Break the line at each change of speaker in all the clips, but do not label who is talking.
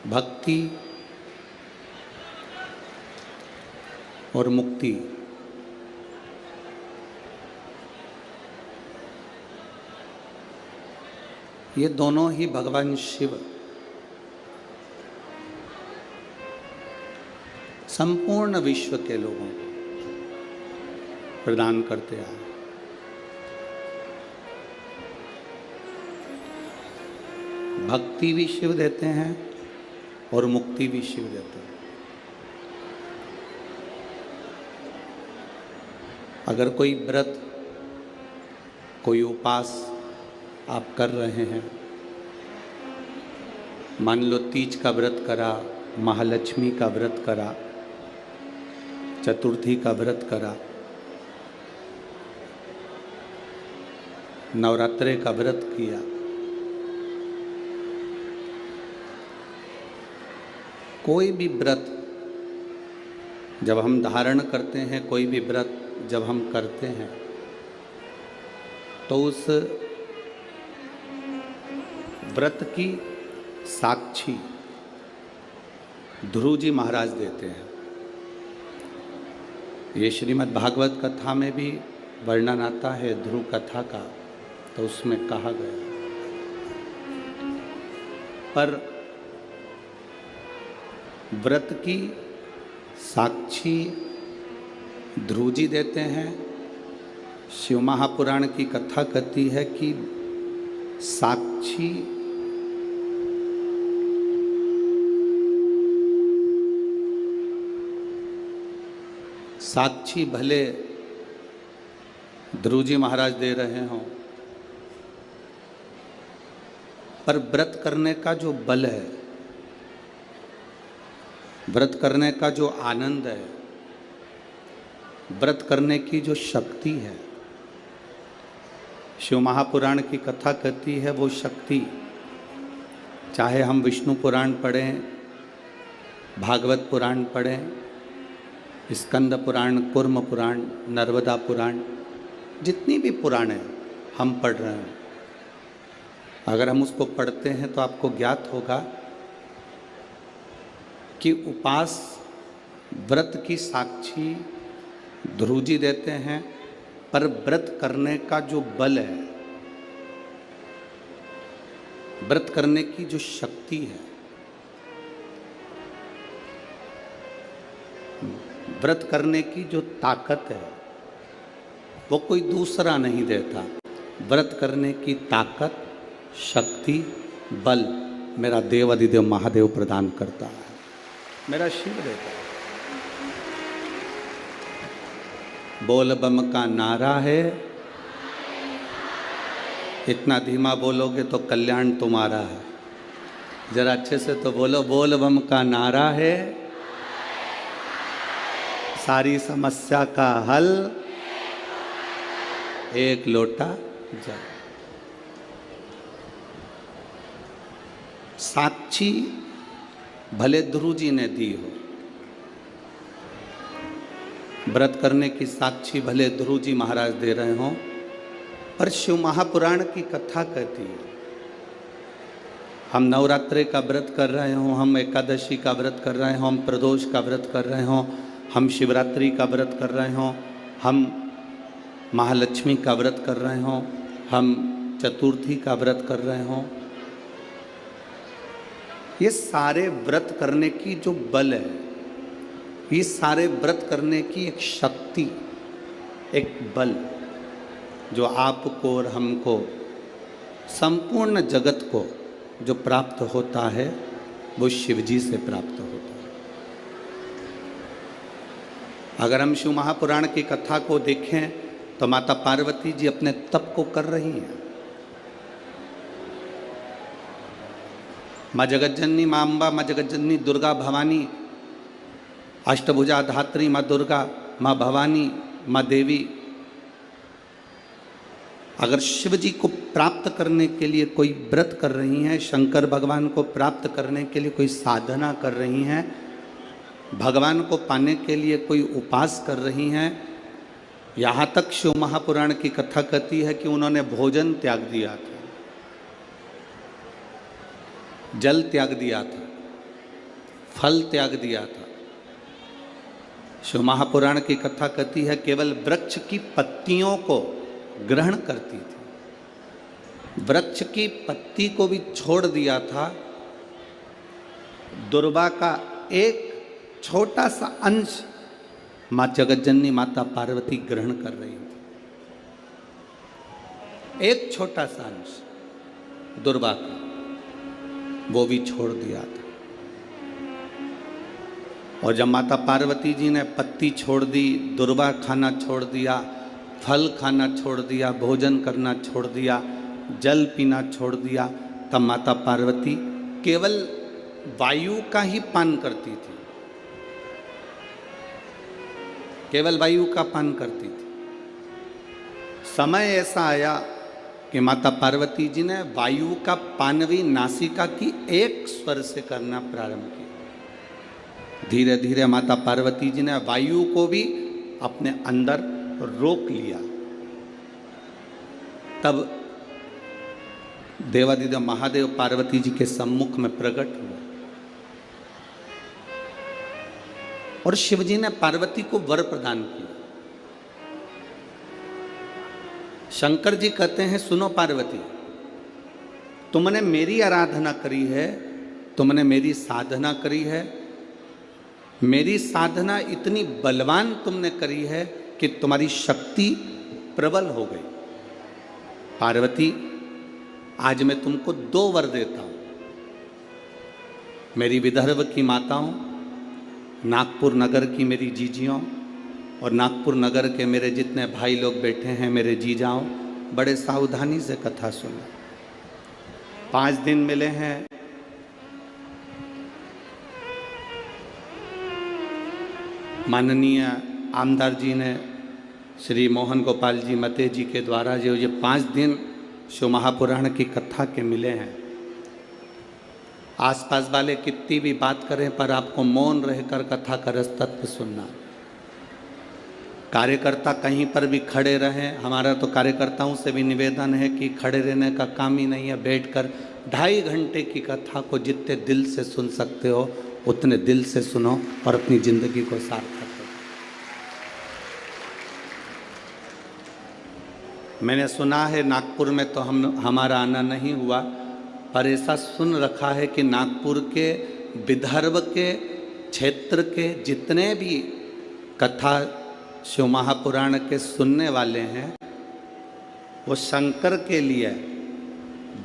भक्ति और मुक्ति ये दोनों ही भगवान शिव संपूर्ण विश्व के लोगों को प्रदान करते आए। भक्ति भी शिव देते हैं और मुक्ति भी शिव देते हैं। अगर कोई व्रत, कोई उपास आप कर रहे हैं, मान लो तीज का व्रत करा, महालक्ष्मी का व्रत करा, चतुर्थी का व्रत करा, नवरात्रे का व्रत किया, कोई भी व्रत जब हम धारण करते हैं, कोई भी व्रत जब हम करते हैं, तो उस व्रत की साक्षी ध्रुव जी महाराज देते हैं। ये श्रीमद् भागवत कथा में भी वर्णन आता है ध्रुव कथा का, तो उसमें कहा गया। पर व्रत की साक्षी ध्रुव जी देते हैं। शिव महापुराण की कथा कहती है कि साक्षी भले ध्रुव जी महाराज दे रहे हों, पर व्रत करने का जो बल है, व्रत करने का जो आनंद है, व्रत करने की जो शक्ति है, शिव महापुराण की कथा कहती है वो शक्ति, चाहे हम विष्णु पुराण पढ़ें, भागवत पुराण पढ़ें, स्कंद पुराण, कूर्म पुराण, नर्मदा पुराण, जितनी भी पुराण हैं हम पढ़ रहे हैं, अगर हम उसको पढ़ते हैं तो आपको ज्ञात होगा कि उपास व्रत की साक्षी ध्रुव जी देते हैं, पर व्रत करने का जो बल है, व्रत करने की जो शक्ति है, व्रत करने की जो ताकत है, वो कोई दूसरा नहीं देता। व्रत करने की ताकत, शक्ति, बल मेरा देव अधिदेव महादेव प्रदान करता है, मेरा शिव देता है। बोल बम का नारा है, इतना धीमा बोलोगे तो कल्याण तुम्हारा है। जरा अच्छे से तो बोलो, बोल बम का नारा है, सारी समस्या का हल एक लोटा जल। साक्षी भले ध्रुव जी ने दी हो, व्रत करने की साक्षी भले ध्रुव जी महाराज दे रहे हों, पर शिव महापुराण की कथा कहती है हम नवरात्रे का व्रत कर रहे हों, हम एकादशी का व्रत कर रहे हों, हम प्रदोष का व्रत कर रहे हों, हम शिवरात्रि का व्रत कर रहे हों, हम महालक्ष्मी का व्रत कर रहे हों, हम चतुर्थी का व्रत कर रहे हों, ये सारे व्रत करने की जो बल है, ये सारे व्रत करने की एक शक्ति, एक बल जो आपको और हमको, संपूर्ण जगत को जो प्राप्त होता है, वो शिव जी से प्राप्त होता है। अगर हम शिव महापुराण की कथा को देखें तो माता पार्वती जी अपने तप को कर रही हैं। माँ जगज्जननी, माँ अम्बा, माँ जगज्जननी दुर्गा भवानी, अष्टभुजा धात्री माँ दुर्गा, माँ भवानी, माँ देवी, अगर शिव जी को प्राप्त करने के लिए कोई व्रत कर रही हैं, शंकर भगवान को प्राप्त करने के लिए कोई साधना कर रही हैं, भगवान को पाने के लिए कोई उपास कर रही हैं, यहाँ तक शिव महापुराण की कथा कहती है कि उन्होंने भोजन त्याग दिया था, जल त्याग दिया था, फल त्याग दिया था। शिव महापुराण की कथा कहती है केवल वृक्ष की पत्तियों को ग्रहण करती थी, वृक्ष की पत्ती को भी छोड़ दिया था। दुर्वा का एक छोटा सा अंश मां जगतजननी माता पार्वती ग्रहण कर रही थी, एक छोटा सा अंश दुर्वा का, वो भी छोड़ दिया था। और जब माता पार्वती जी ने पत्ती छोड़ दी, दुर्वा खाना छोड़ दिया, फल खाना छोड़ दिया, भोजन करना छोड़ दिया, जल पीना छोड़ दिया, तब माता पार्वती केवल वायु का ही पान करती थी, केवल वायु का पान करती थी। समय ऐसा आया कि माता पार्वती जी ने वायु का पान भी नासिका की एक स्वर से करना प्रारंभ किया। धीरे धीरे माता पार्वती जी ने वायु को भी अपने अंदर रोक लिया। तब देवादिदेव महादेव पार्वती जी के सम्मुख में प्रकट हुआ और शिवजी ने पार्वती को वर प्रदान किया। शंकर जी कहते हैं, सुनो पार्वती, तुमने मेरी आराधना करी है, तुमने मेरी साधना करी है, मेरी साधना इतनी बलवान तुमने करी है कि तुम्हारी शक्ति प्रबल हो गई। पार्वती, आज मैं तुमको 2 वर देता हूं। मेरी विदर्भ की माताओं, नागपुर नगर की मेरी जीजियों और नागपुर नगर के मेरे जितने भाई लोग बैठे हैं, मेरे जीजाओं, बड़े सावधानी से कथा सुनो। 5 दिन मिले हैं। माननीय आमदार जी ने श्री मोहन गोपाल जी मते जी के द्वारा जो ये 5 दिन शिव महापुराण की कथा के मिले हैं। आसपास वाले कितनी भी बात करें पर आपको मौन रहकर कथा का रस तत्व सुनना। कार्यकर्ता कहीं पर भी खड़े रहें, हमारा तो कार्यकर्ताओं से भी निवेदन है कि खड़े रहने का काम ही नहीं है, बैठकर 2.5 घंटे की कथा को जितने दिल से सुन सकते हो उतने दिल से सुनो और अपनी जिंदगी को सार्थक करो। मैंने सुना है नागपुर में तो हमारा आना नहीं हुआ, पर ऐसा सुन रखा है कि नागपुर के विदर्भ के क्षेत्र के जितने भी कथा शिव महापुराण के सुनने वाले हैं वो शंकर के लिए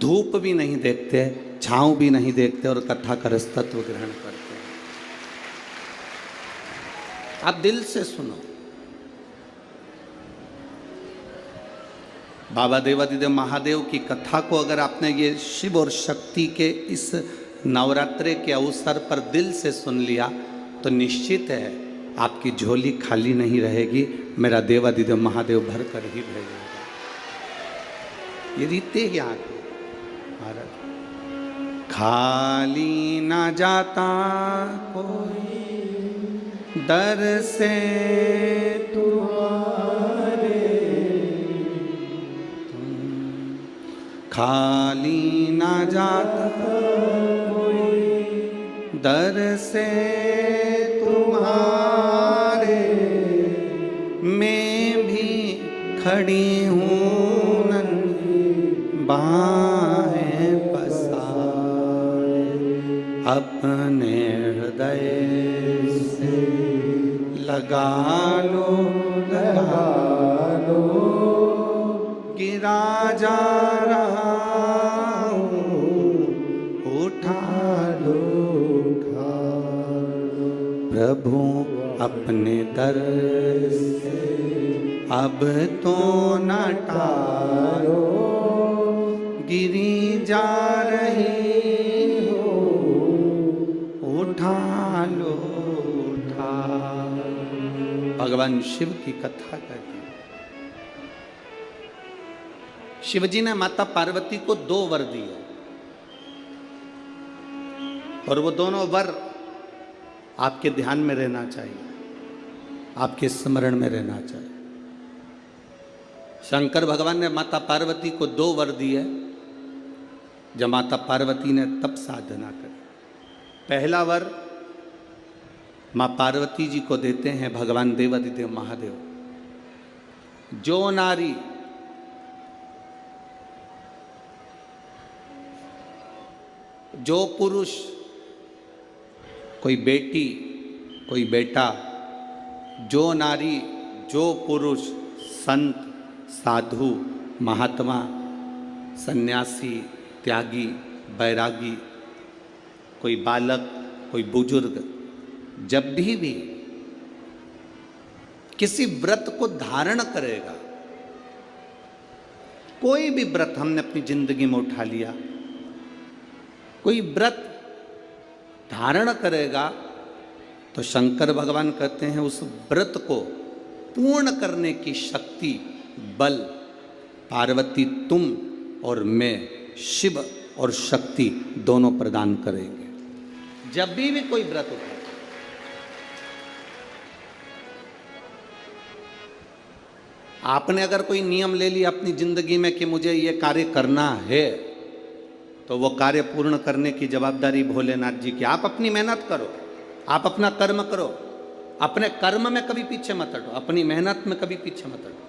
धूप भी नहीं देखते, छांव भी नहीं देखते और कथा का रस तत्व ग्रहण करते हैं। आप दिल से सुनो। बाबा देवादिदेव महादेव की कथा को अगर आपने ये शिव और शक्ति के इस नवरात्रे के अवसर पर दिल से सुन लिया तो निश्चित है आपकी झोली खाली नहीं रहेगी, मेरा देवादिदेव महादेव भर कर ही रहेगा। ये रीते ही आगे महाराज, खाली ना जाता कोई दर से तुम्हारे, खाली ना जाता कोई दर से तुम्हारे, मैं भी खड़ी हूँ नन्ही बाहें पसारे, अपने हृदय से लगा लो गिरा जा रहा हूँ, उठा लो प्रभु अपने दर से अब तो न टालो, गिरी जा रही हो, उठा लो उठा। भगवान शिव की कथा कहती है। शिवजी ने माता पार्वती को 2 वर दिए और वो दोनों वर आपके ध्यान में रहना चाहिए, आपके स्मरण में रहना चाहिए। शंकर भगवान ने माता पार्वती को 2 वर दिए जब माता पार्वती ने तप साधना करी। पहला वर माँ पार्वती जी को देते हैं भगवान देवादिदेव महादेव। जो नारी जो पुरुष, कोई बेटी कोई बेटा, जो नारी जो पुरुष, संत साधु महात्मा सन्यासी त्यागी बैरागी, कोई बालक कोई बुजुर्ग, जब भी किसी व्रत को धारण करेगा, कोई भी व्रत हमने अपनी जिंदगी में उठा लिया, कोई व्रत धारण करेगा तो शंकर भगवान कहते हैं उस व्रत को पूर्ण करने की शक्ति बल पार्वती तुम और मैं शिव और शक्ति दोनों प्रदान करेंगे। जब भी कोई व्रत उठाए, आपने अगर कोई नियम ले लिया अपनी जिंदगी में कि मुझे ये कार्य करना है, तो वो कार्य पूर्ण करने की जवाबदारी भोलेनाथ जी की। आप अपनी मेहनत करो, आप अपना कर्म करो, अपने कर्म में कभी पीछे मत हटो, अपनी मेहनत में कभी पीछे मत हटो।